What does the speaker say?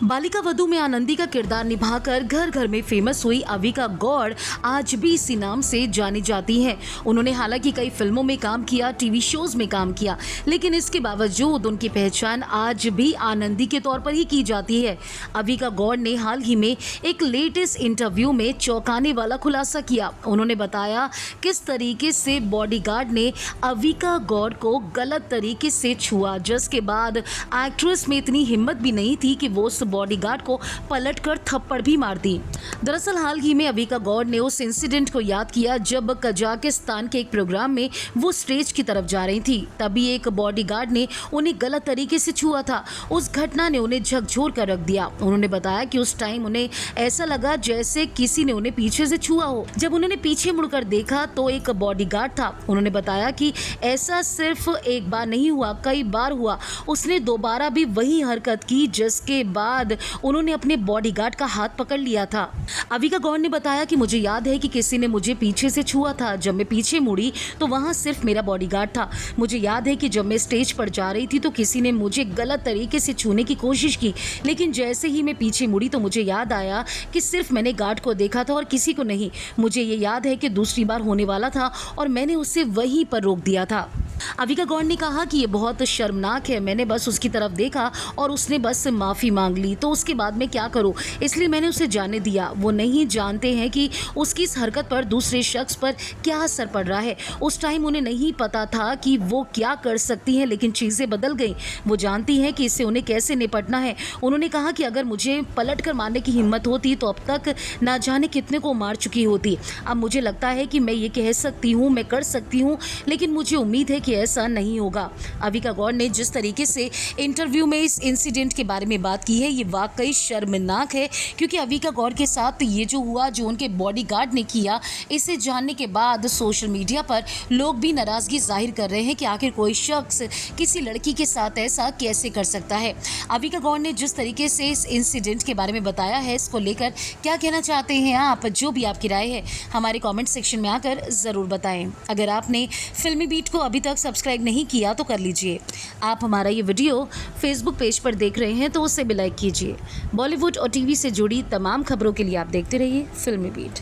बालिका वधू में आनंदी का किरदार निभाकर घर घर में फेमस हुई अविका गौड़ आज भी इसी नाम से जानी जाती हैं। उन्होंने हालांकि कई फिल्मों में काम किया, टीवी शोज में काम किया, लेकिन इसके बावजूद उनकी पहचान आज भी आनंदी के तौर पर ही की जाती है। अविका गौड़ ने हाल ही में एक लेटेस्ट इंटरव्यू में चौंकाने वाला खुलासा किया। उन्होंने बताया किस तरीके से बॉडीगार्ड ने अविका गौड़ को गलत तरीके से छुआ, जिसके बाद एक्ट्रेस में इतनी हिम्मत भी नहीं थी कि वो उस बॉडीगार्ड को पलटकर थप्पड़ भी मार दी। दरअसल हाल ही में अविका गौड़ ने उस इंसिडेंट को याद किया जब कजाकिस्तान के एक प्रोग्राम में वो स्टेज की तरफ जा रही थी। तभी एक बॉडीगार्ड ने उन्हें गलत तरीके से छुआ था। उस घटना ने उन्हें झकझोर कर रख दिया। उन्होंने बताया कि उस टाइम उन्हें ऐसा लगा जैसे किसी ने उन्हें पीछे से छुआ हो। जब उन्होंने पीछे मुड़कर देखा तो एक बॉडीगार्ड था। उन्होंने बताया कि ऐसा सिर्फ एक बार नहीं हुआ, कई बार हुआ। उसने दोबारा भी वही हरकत की, जिसके बाद उन्होंने अपने बॉडीगार्ड का हाथ पकड़ लिया था। अविका गौड़ ने बताया कि मुझे याद है कि किसी ने मुझे पीछे से छुआ था। जब मैं पीछे मुड़ी तो वहां सिर्फ मेरा बॉडीगार्ड था। मुझे याद है कि जब मैं स्टेज पर जा रही थी तो किसी ने मुझे गलत तरीके से छूने की कोशिश की, लेकिन जैसे ही मैं पीछे मुड़ी तो मुझे याद आया कि सिर्फ मैंने गार्ड को देखा था और किसी को नहीं। मुझे ये याद है कि दूसरी बार होने वाला था और मैंने उसे वहीं पर रोक दिया था। अविका गौड़ ने कहा कि ये बहुत शर्मनाक है। मैंने बस उसकी तरफ देखा और उसने बस माफ़ी मांग ली, तो उसके बाद मैं क्या करूं, इसलिए मैंने उसे जाने दिया। वो नहीं जानते हैं कि उसकी इस हरकत पर दूसरे शख्स पर क्या असर पड़ रहा है। उस टाइम उन्हें नहीं पता था कि वो क्या कर सकती हैं, लेकिन चीज़ें बदल गई। वो जानती हैं कि इससे उन्हें कैसे निपटना है। उन्होंने कहा कि अगर मुझे पलट कर मारने की हिम्मत होती तो अब तक ना जाने कितने को मार चुकी होती। अब मुझे लगता है कि मैं ये कह सकती हूँ, मैं कर सकती हूँ, लेकिन मुझे उम्मीद है कि ऐसा नहीं होगा। अविका गौड़ ने जिस तरीके से इंटरव्यू में इस इंसिडेंट के बारे में बात की है, ये वाकई शर्मनाक है, क्योंकि अविका गौड़ के साथ ये जो हुआ, जो उनके बॉडीगार्ड ने किया, इसे जानने के बाद सोशल मीडिया पर लोग भी नाराजगी जाहिर कर रहे हैं कि आखिर कोई शख्स किसी लड़की के साथ ऐसा कैसे कर सकता है। अविका गौड़ ने जिस तरीके से इस इंसिडेंट के बारे में बताया है, इसको लेकर क्या कहना चाहते हैं आप? जो भी आपकी राय है हमारे कमेंट सेक्शन में आकर ज़रूर बताएं। अगर आपने फिल्मी बीट को अभी तक सब्सक्राइब नहीं किया तो कर लीजिए। आप हमारा ये वीडियो फेसबुक पेज पर देख रहे हैं तो उसे भी लाइक कीजिए। बॉलीवुड और टीवी से जुड़ी तमाम खबरों के लिए आप देखते रहिए फिल्मी बीट।